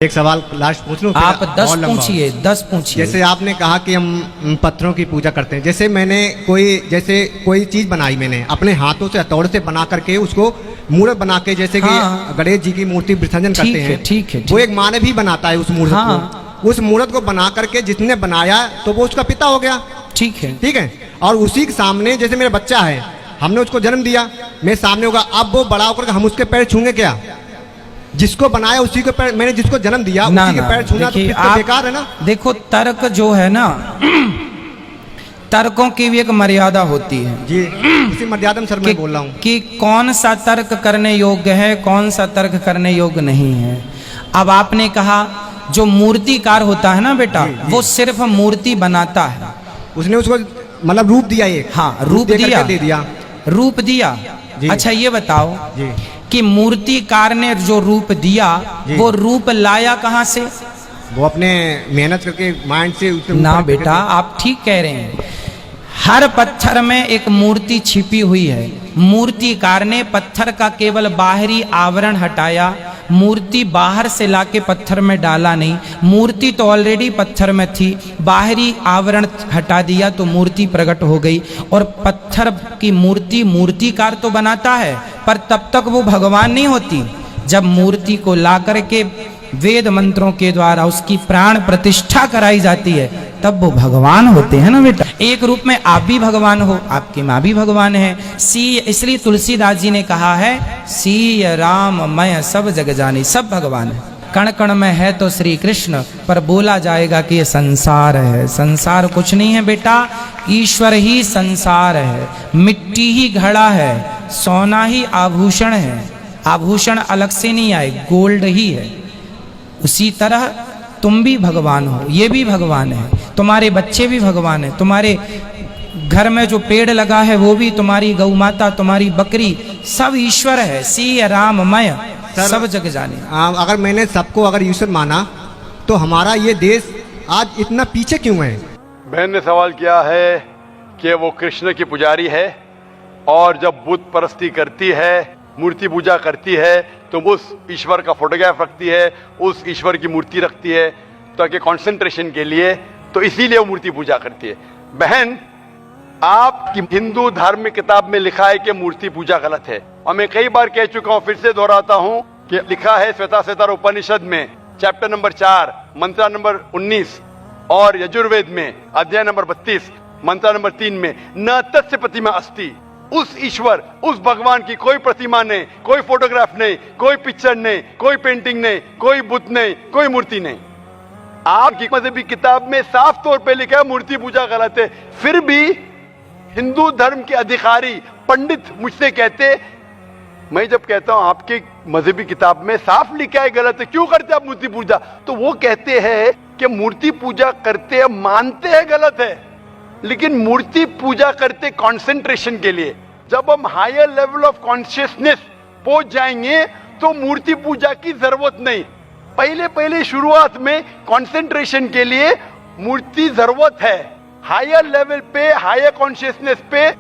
एक सवाल लास्ट पूछ लूं? आप 10 बहुत लंबा पूछिए, 10 पूछिए। जैसे आपने कहा कि हम पत्थरों की पूजा करते हैं, जैसे मैंने कोई चीज बनाई, मैंने अपने हाथों से हथौड़े से बना करके उसको मूर्त बना के, जैसे कि हाँ। गणेश जी की मूर्ति विसर्जन करते हैं, ठीक है। वो एक मानव ही बनाता है उस मूर्त को। उस मूर्त को बना करके जिसने बनाया तो वो उसका पिता हो गया, ठीक है। और उसी के सामने जैसे मेरा बच्चा है, हमने उसको जन्म दिया, मेरे सामने होगा, अब वो बड़ा होकर हम उसके पैर छूंगे क्या? जिसको बनाया उसी के पैर, मैंने जिसको जन्म दिया उसी के पैर छूना तो फिर तो बेकार है ना। देखो, तर्क जो है ना, तर्कों की भी एक मर्यादा होती है जी, उसी मर्यादा में सर मैं बोल रहा हूँ कि कौन सा तर्क करने योग्य है, कौन सा तर्क करने योग्य नहीं है। अब आपने कहा जो मूर्तिकार होता है ना बेटा, वो सिर्फ मूर्ति बनाता है, उसने उसको मतलब रूप दिया, एक रूप दिया, दे दिया, रूप दिया। अच्छा ये बताओ जी कि मूर्तिकार ने जो रूप दिया वो रूप लाया कहाँ से? वो अपने मेहनत करके माइंड से ना बेटा, आप ठीक कह रहे हैं। हर पत्थर में एक मूर्ति छिपी हुई है। मूर्तिकार ने पत्थर का केवल बाहरी आवरण हटाया, मूर्ति बाहर से लाके पत्थर में डाला नहीं। मूर्ति तो ऑलरेडी पत्थर में थी, बाहरी आवरण हटा दिया तो मूर्ति प्रकट हो गई। और पत्थर की मूर्ति मूर्तिकार तो बनाता है, पर तब तक वो भगवान नहीं होती। जब मूर्ति को ला करके वेद मंत्रों के द्वारा उसकी प्राण प्रतिष्ठा कराई जाती है, तब वो भगवान होते हैं ना बेटा। एक रूप में आप भी भगवान हो, आपकी माँ भी भगवान है। इसलिए तुलसीदास जी ने कहा है, सी राम मैं सब जग जानी, सब भगवान है। कण कण में है तो श्री कृष्ण, पर बोला जाएगा कि ये संसार है। संसार कुछ नहीं है बेटा, ईश्वर ही संसार है। मिट्टी ही घड़ा है, सोना ही आभूषण है। आभूषण अलग से नहीं आए, गोल्ड ही है। उसी तरह तुम भी भगवान हो, ये भी भगवान है, तुम्हारे बच्चे भी भगवान है, तुम्हारे घर में जो पेड़ लगा है वो भी, तुम्हारी गौ माता, तुम्हारी बकरी, सब ईश्वर है। सी राममय सब जग जाने। अगर मैंने सबको अगर ईश्वर माना तो हमारा ये देश आज इतना पीछे क्यों है? बहन ने सवाल किया है कि वो कृष्ण की पुजारी है और जब बुत परस्ती करती है, मूर्ति पूजा करती है, तो उस ईश्वर का फोटोग्राफ रखती है, उस ईश्वर की मूर्ति रखती है ताकि कंसंट्रेशन के लिए, तो इसीलिए वो मूर्ति पूजा करती है। बहन, आपकी हिंदू धार्मिक किताब में लिखा है कि मूर्ति पूजा गलत है, और मैं कई बार कह चुका हूं, फिर से दोहराता हूं कि लिखा है श्वेताश्वेतर उपनिषद में चैप्टर नंबर 4 मंत्र नंबर 19 और यजुर्वेद में अध्याय नंबर 32 मंत्र नंबर 3 में, न तस्य प्रतिमा अस्ति। उस ईश्वर, उस भगवान की कोई प्रतिमा नहीं, कोई फोटोग्राफ नहीं, कोई पिक्चर नहीं, कोई पेंटिंग नहीं, कोई बुत नहीं, कोई मूर्ति नहीं। आपकी मजहबी किताब में साफ तौर पे लिखा है मूर्ति पूजा गलत है। फिर भी हिंदू धर्म के अधिकारी पंडित मुझसे कहते, मैं जब कहता हूं आपके मजहबी किताब में साफ लिखा है गलत है, क्यों करते आप मूर्ति पूजा? तो वो कहते हैं कि मूर्ति पूजा करते हैं, मानते हैं गलत है, लेकिन मूर्ति पूजा करते कंसंट्रेशन के लिए। जब हम हायर लेवल ऑफ कॉन्शियसनेस पहुंच जाएंगे तो मूर्ति पूजा की जरूरत नहीं। पहले शुरुआत में कंसंट्रेशन के लिए मूर्ति जरूरत है, हायर लेवल पे, हायर कॉन्शियसनेस पे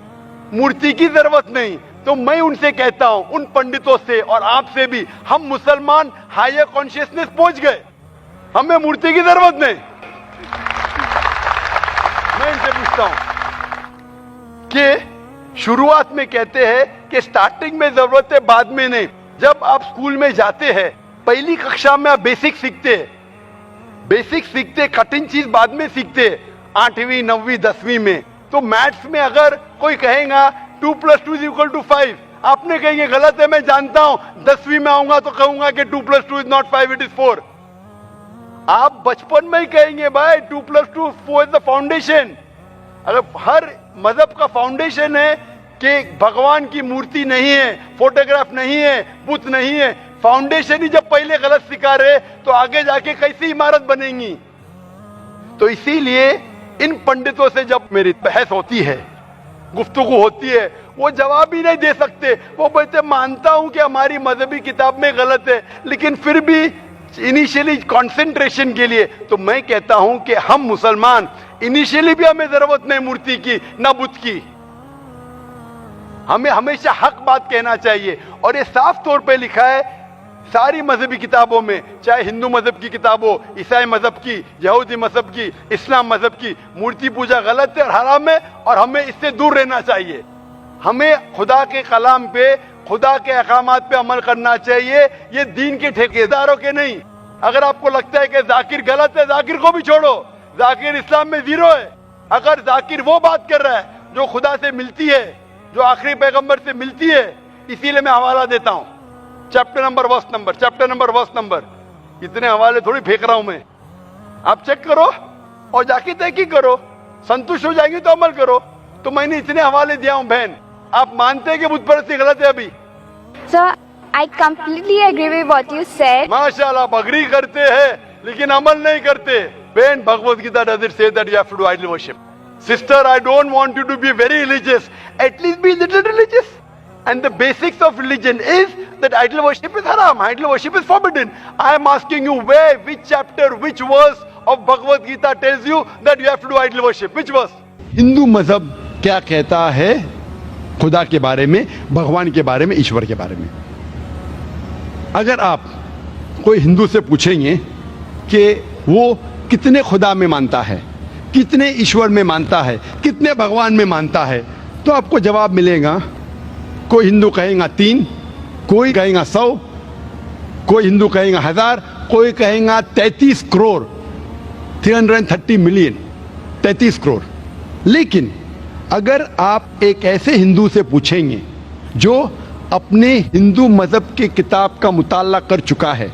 मूर्ति की जरूरत नहीं। तो मैं उनसे कहता हूं, उन पंडितों से और आपसे भी, हम मुसलमान हायर कॉन्शियसनेस पहुंच गए, हमें मूर्ति की जरूरत नहीं। मैं इनसे पूछता हूं कि शुरुआत में कहते हैं कि स्टार्टिंग में जरूरत है, बाद में नहीं। जब आप स्कूल में जाते हैं, पहली कक्षा में आप बेसिक सीखते, कठिन चीज बाद में सीखते, 8वीं 9वीं 10वीं में। तो मैथ्स में अगर कोई कहेगा 2 + 2 = 5, आपने कहेंगे गलत है, मैं जानता हूं। 10वीं में आऊंगा तो कहूंगा कि 2 + 2 is not 5, it is 4। आप बचपन में ही कहेंगे भाई 2 + 2 4 इज द फाउंडेशन। अगर हर मजहब का फाउंडेशन है कि भगवान की मूर्ति नहीं है, फोटोग्राफ नहीं है, बुत नहीं है, फाउंडेशन ही जब पहले गलत सिखा रहे तो आगे जाके कैसी इमारत बनेगी? तो इसीलिए इन पंडितों से जब मेरी बहस होती है, गुफ्तगू होती है, वो जवाब ही नहीं दे सकते। वो बोलते मानता हूं कि हमारी मजहबी किताब में गलत है, लेकिन फिर भी इनिशियली कंसंट्रेशन के लिए। तो मैं कहता हूं कि हम मुसलमान इनिशियली भी हमें जरूरत नहीं मूर्ति की ना बुत की। हमें हमेशा हक बात कहना चाहिए, और ये साफ तौर पे लिखा है सारी मजहबी किताबों में, चाहे हिंदू मजहब की किताब हो, ईसाई मजहब की, यहूदी मजहब की, इस्लाम मजहब की, मूर्ति पूजा गलत है और हराम है और हमें इससे दूर रहना चाहिए। हमें खुदा के कलाम पे, खुदा के अहकामात पे अमल करना चाहिए, ये दीन के ठेकेदारों के नहीं। अगर आपको लगता है कि जाकिर गलत है, जाकिर को भी छोड़ो, जाकिर इस्लाम में जीरो है। अगर जाकिर वो बात कर रहा है जो खुदा से मिलती है, जो आखिरी पैगंबर से मिलती है, इसीलिए मैं हवाला देता हूं, चैप्टर नंबर वर्स नंबर। इतने हवाले थोड़ी फेंक रहा हूं मैं, आप चेक करो और जाके तहकीक करो, संतुष्ट हो जाएंगे तो अमल करो। तो मैंने इतने हवाले दिया हूं बहन, आप मानते हैं कि बुत परस्ती गलत है अभी? Sir, I completely agree with what you said. माशाल्लाह, आप अग्री करते हैं लेकिन अमल नहीं करते। बहन, Bhagavad Gita does it say that you have to do idol worship? Sister, I don't want you to be very religious. At least be little religious. And the basics of religion is that idol worship is haram. Idol worship is forbidden. I am asking you where, which chapter, which verse of Bhagavad Gita tells you that you have to do idol worship? Which verse? Hindu मजहब क्या कहता है खुदा के बारे में, भगवान के बारे में, ईश्वर के बारे में? अगर आप कोई हिंदू से पूछेंगे कि वो कितने खुदा में मानता है, कितने ईश्वर में मानता है, कितने भगवान में मानता है, तो आपको जवाब मिलेगा। कोई हिंदू कहेगा 3, कोई कहेगा 100, कोई हिंदू कहेगा 1000, कोई कहेगा 33 करोड़, 330 मिलियन, 33 करोड़। लेकिन अगर आप एक ऐसे हिंदू से पूछेंगे जो अपने हिंदू मजहब के किताब का मुताला कर चुका है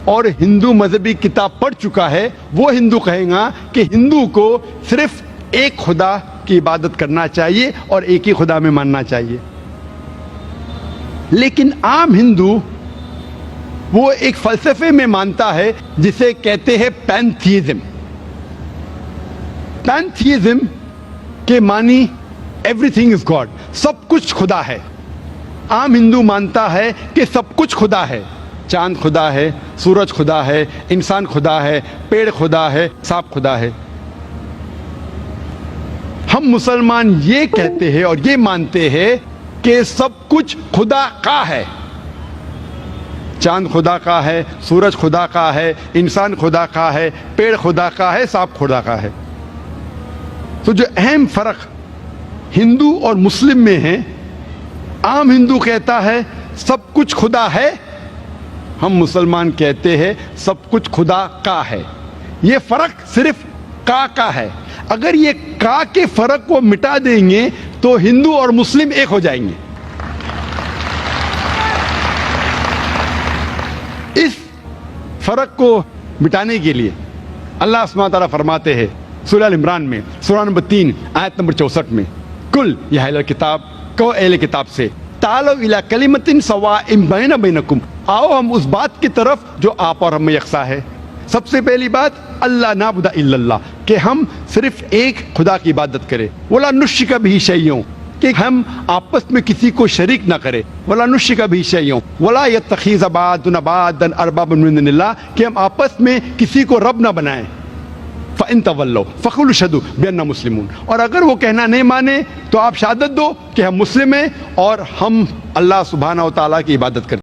और हिंदू मजहबी किताब पढ़ चुका है, वो हिंदू कहेगा कि हिंदू को सिर्फ एक खुदा की इबादत करना चाहिए और एक ही खुदा में मानना चाहिए। लेकिन आम हिंदू वो एक फलसफे में मानता है जिसे कहते हैं पैंथीइज्म। पैंथीइज्म के मानी एवरीथिंग इज गॉड, सब कुछ खुदा है। आम हिंदू मानता है कि सब कुछ खुदा है, चांद खुदा है, सूरज खुदा है, इंसान खुदा है, पेड़ खुदा है, सांप खुदा है। हम मुसलमान ये कहते हैं और ये मानते हैं कि सब कुछ खुदा का है। चांद खुदा का है, सूरज खुदा का है, इंसान खुदा का है, पेड़ खुदा का है, सांप खुदा का है। तो जो अहम फर्क हिंदू और मुस्लिम में है, आम हिंदू कहता है सब कुछ खुदा है, हम मुसलमान कहते हैं सब कुछ खुदा का है। ये फर्क सिर्फ का है। अगर ये का के फर्क को मिटा देंगे तो हिंदू और मुस्लिम एक हो जाएंगे। इस फर्क को मिटाने के लिए अल्लाह सुब्हानहू तआला फरमाते हैं सूरह अल इमरान में, सूरह नंबर 3 आयत नंबर 64 में, कुल या अहले किताब, कहो अहले किताब से, तालो इला कलिमतिन सवाइम बैना बैनकुम, आओ हम उस बात की तरफ जो आप और हम में यकसा है। सबसे पहली बात, अल्लाह नाबुदा इल्लल्लाह, कि हम सिर्फ एक खुदा की इबादत करें। वला नुश्रिका बिही शैय्यों, कि हम आपस में किसी को शरीक ना करें। वला नुश्रिका बिही शैय्यों वला यत्तखिज़ बादुना बादन अरबाबन मिन दुनिल्लाह, कि हम आपस में किसी को रब ना बनाएं। फ़इन तवल्लौ फ़क़ुलू अशहदू बिअन्ना मुस्लिमून, और अगर वो कहना नहीं माने तो आप शहादत दो कि हम मुस्लिम हैं और हम अल्लाह सुब्हानहू तआला की इबादत करते हैं।